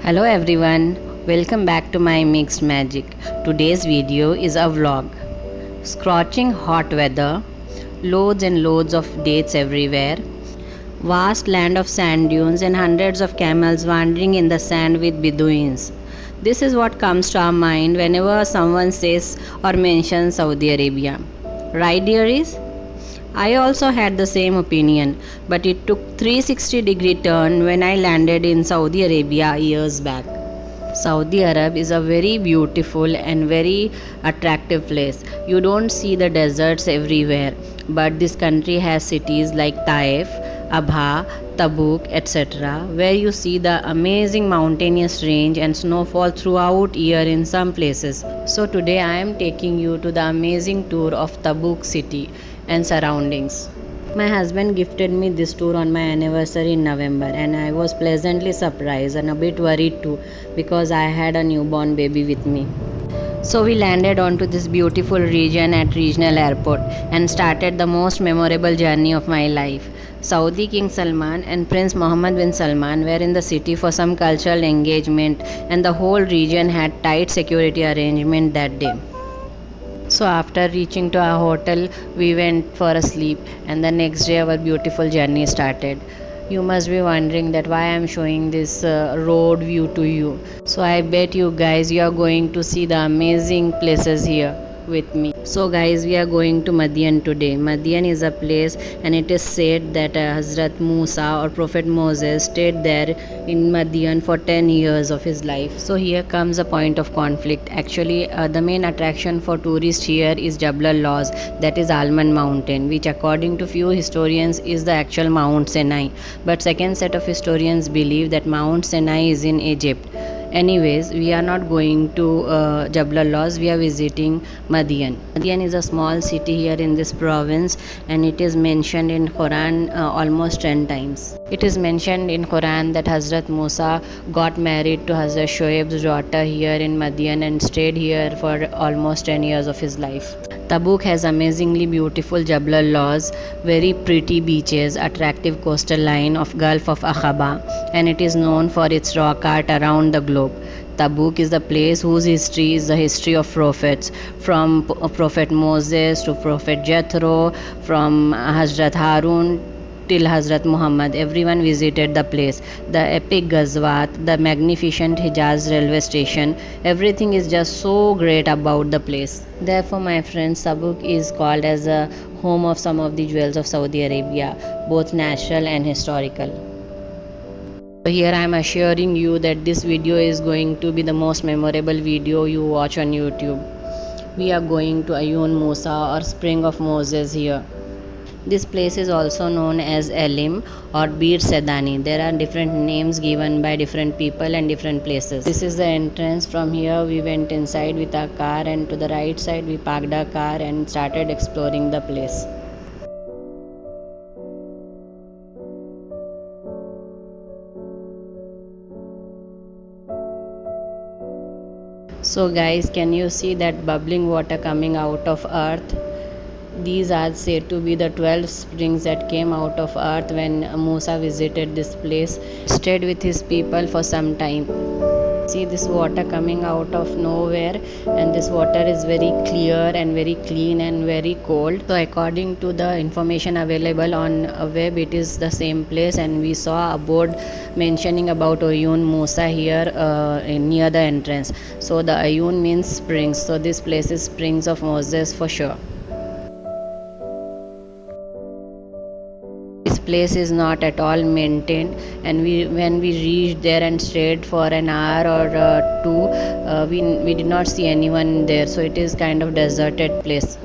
Hello everyone, welcome back to my mixed magic. Today's video is a vlog. Scorching hot weather, loads and loads of dates everywhere, vast land of sand dunes and hundreds of camels wandering in the sand with Bedouins. This is what comes to our mind whenever someone says or mentions Saudi Arabia. Right, dearies? I also had the same opinion, but it took 360-degree turn when I landed in Saudi Arabia years back. Saudi Arab is a very beautiful and very attractive place. You don't see the deserts everywhere, but this country has cities like Taif, Abha, Tabuk, etc., where you see the amazing mountainous range and snowfall throughout year in some places. So today I am taking you to the amazing tour of Tabuk city and surroundings. My husband gifted me this tour on my anniversary in November, and I was pleasantly surprised and a bit worried too because I had a newborn baby with me. So we landed onto this beautiful region at regional airport and started the most memorable journey of my life. Saudi King Salman and Prince Mohammed bin Salman were in the city for some cultural engagement, and the whole region had tight security arrangement that day. So after reaching to our hotel, we went for a sleep, and the next day our beautiful journey started. You must be wondering that why I'm showing this road view to you. So I bet you guys you are going to see the amazing places here with me. So guys, we are going to Madian today. Madian is a place, and it is said that Hazrat Musa or Prophet Moses stayed there in Madian for 10 years of his life. So here comes a point of conflict. Actually, the main attraction for tourists here is Jabal al-Lawz, that is Almond Mountain, which according to few historians is the actual Mount Sinai. But second set of historians believe that Mount Sinai is in Egypt. Anyways, we are not going to Jabal al-Lawz, we are visiting Madian. Madian is a small city here in this province, and it is mentioned in Quran almost 10 times. It is mentioned in Quran that Hazrat Musa got married to Hazrat Shoaib's daughter here in Madian and stayed here for almost 10 years of his life. Tabuk has amazingly beautiful Jabal al-Lawz, very pretty beaches, attractive coastal line of Gulf of Aqaba, and it is known for its rock art around the globe. Tabuk is the place whose history is the history of prophets, from Prophet Moses to Prophet Jethro, from Hazrat Harun till Hazrat Muhammad. Everyone visited the place. The epic Ghazwat, the magnificent Hijaz railway station, everything is just so great about the place. Therefore, my friends, Tabuk is called as a home of some of the jewels of Saudi Arabia, both natural and historical. So here I am assuring you that this video is going to be the most memorable video you watch on YouTube. We are going to Ayun Musa or Spring of Moses here. This place is also known as Elim or Bir Sedani. There are different names given by different people and different places. This is the entrance. From here we went inside with our car, and to the right side we parked our car and started exploring the place. So guys, can you see that bubbling water coming out of earth? These are said to be the 12 springs that came out of earth when Musa visited this place, stayed with his people for some time. See this water coming out of nowhere, and this water is very clear and very clean and very cold. So according to the information available on a web, it is the same place, and we saw a board mentioning about Ayun Musa here near the entrance. So the Ayun means springs, so this place is Springs of Moses for sure. This place is not at all maintained, and when we reached there and stayed for an hour or two, we did not see anyone there, so it is kind of deserted place.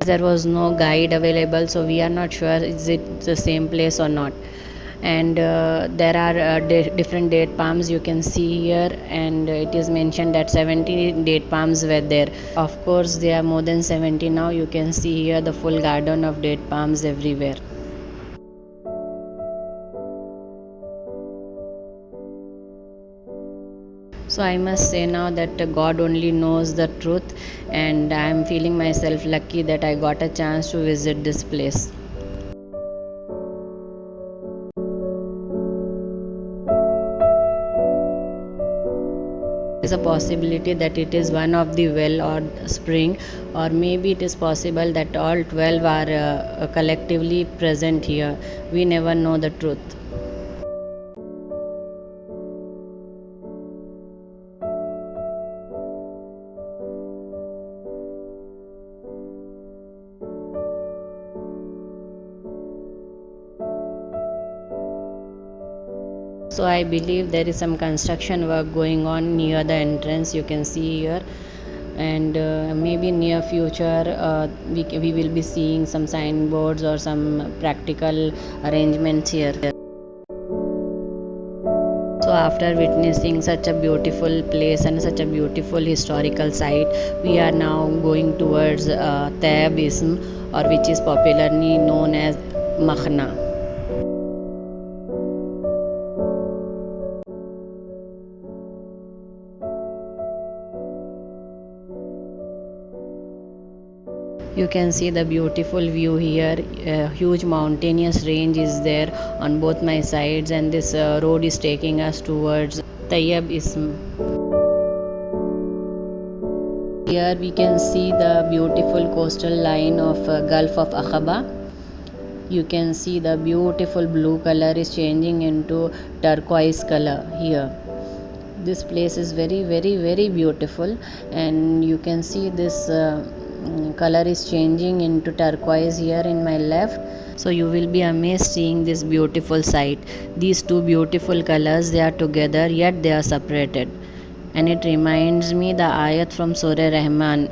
There was no guide available, so we are not sure is it the same place or not. And there are different date palms you can see here, and it is mentioned that 70 date palms were there. Of course there are more than 70 now. You can see here the full garden of date palms everywhere. So I must say now that God only knows the truth, and I am feeling myself lucky that I got a chance to visit this place. Is a possibility that it is one of the well or spring, or maybe it is possible that all 12 are collectively present here. We never know the truth. So I believe there is some construction work going on near the entrance, you can see here, and maybe near future we will be seeing some signboards or some practical arrangements here. So after witnessing such a beautiful place and such a beautiful historical site, we are now going towards Tayyibism, or which is popularly known as Makhna. You can see the beautiful view here. A huge mountainous range is there on both my sides, and this road is taking us towards Tayyibism. Here we can see the beautiful coastal line of Gulf of Aqaba. You can see the beautiful blue color is changing into turquoise color here. This place is very, very, very beautiful, and you can see this color is changing into turquoise here in my left. So you will be amazed seeing this beautiful sight. These two beautiful colors, they are together yet they are separated, and it reminds me the ayat from Surah Rahman.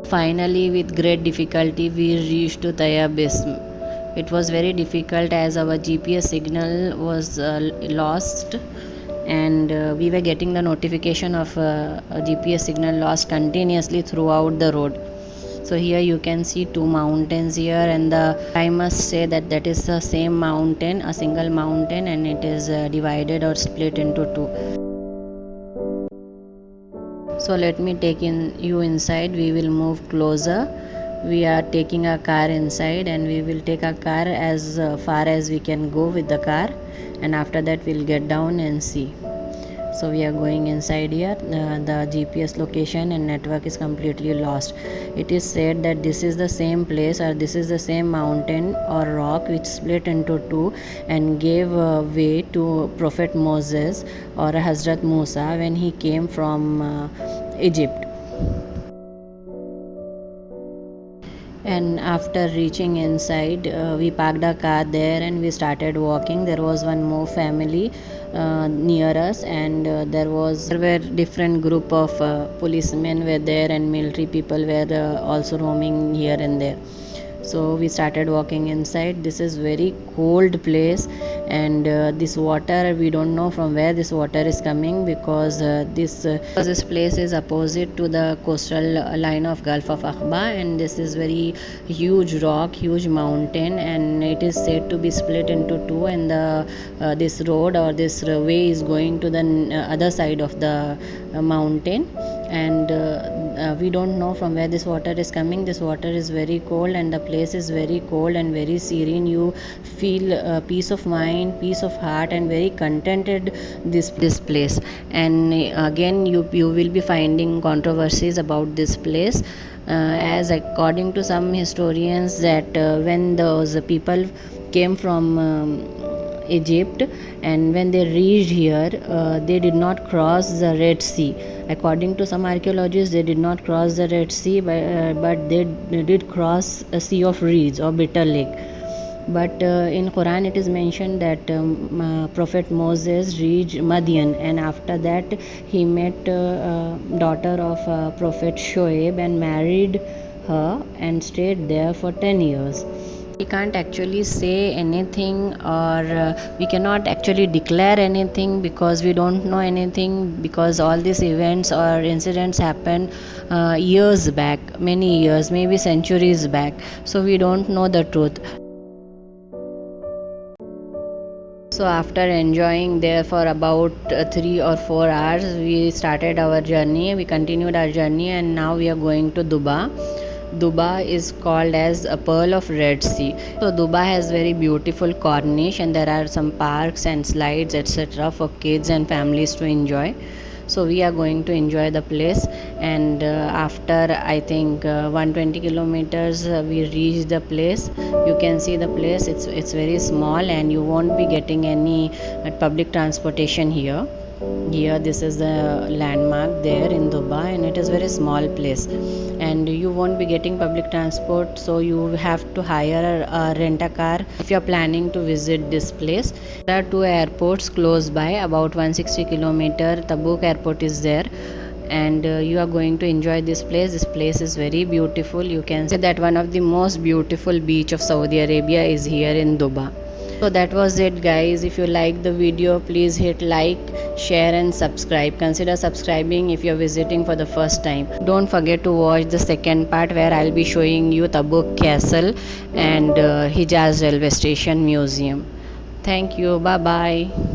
Finally, with great difficulty we reached to Tayyibism. It was very difficult as our GPS signal was lost, and we were getting the notification of a GPS signal lost continuously throughout the road. So here you can see two mountains here, and I must say that that is the same mountain, a single mountain, and it is divided or split into two. So let me take you inside. We will move closer. We are taking a car inside, and we will take a car as far as we can go with the car, and after that we'll get down and see. So we are going inside here. The GPS location and network is completely lost. It is said that this is the same place, or this is the same mountain or rock which split into two and gave way to Prophet Moses or Hazrat Musa when he came from Egypt. And after reaching inside, we parked our car there and we started walking. There was one more family near us, and there were different group of policemen were there, and military people were also roaming here and there. So we started walking inside. This is very cold place, and this water, we don't know from where this water is coming, because this place is opposite to the coastal line of Gulf of Aqaba, and this is very huge rock, huge mountain, and it is said to be split into two, and this road or this way is going to the other side of the mountain, and we don't know from where this water is coming. This water is very cold, and the place is very cold and very serene. You feel peace of mind, peace of heart, and very contented this place. And again, you will be finding controversies about this place, as according to some historians that when those people came from Egypt, and when they reached here, they did not cross the Red Sea. According to some archaeologists, they did not cross the Red Sea, but they did cross a sea of reeds or bitter lake. But in Quran it is mentioned that Prophet Moses reached Madian, and after that he met daughter of Prophet Shoaib and married her and stayed there for 10 years. We can't actually say anything, or we cannot actually declare anything, because we don't know anything, because all these events or incidents happened years back, many years, maybe centuries back, so we don't know the truth. So So after enjoying there for about 3 or 4 hours, we started our journey, we continued our journey, and now we are going to Duba. Duba is called as a pearl of Red Sea. So Duba has very beautiful corniche, and there are some parks and slides etc. for kids and families to enjoy. So we are going to enjoy the place, and after I think 120 kilometers we reach the place. You can see the place, it's very small, and you won't be getting any public transportation here. Here this is the landmark there in Dubai, and it is very small place, and you won't be getting public transport, so you have to hire a rent a car if you are planning to visit this place. There are two airports close by, about 160 kilometer. Tabuk airport is there, and you are going to enjoy this place. This place is very beautiful. You can say that one of the most beautiful beach of Saudi Arabia is here in Dubai. So that was it, guys. If you like the video, please hit like, share and subscribe. Consider subscribing if you're visiting for the first time. Don't forget to watch the second part where I'll be showing you Tabuk Castle and Hijaz Railway Station Museum. Thank you. Bye bye.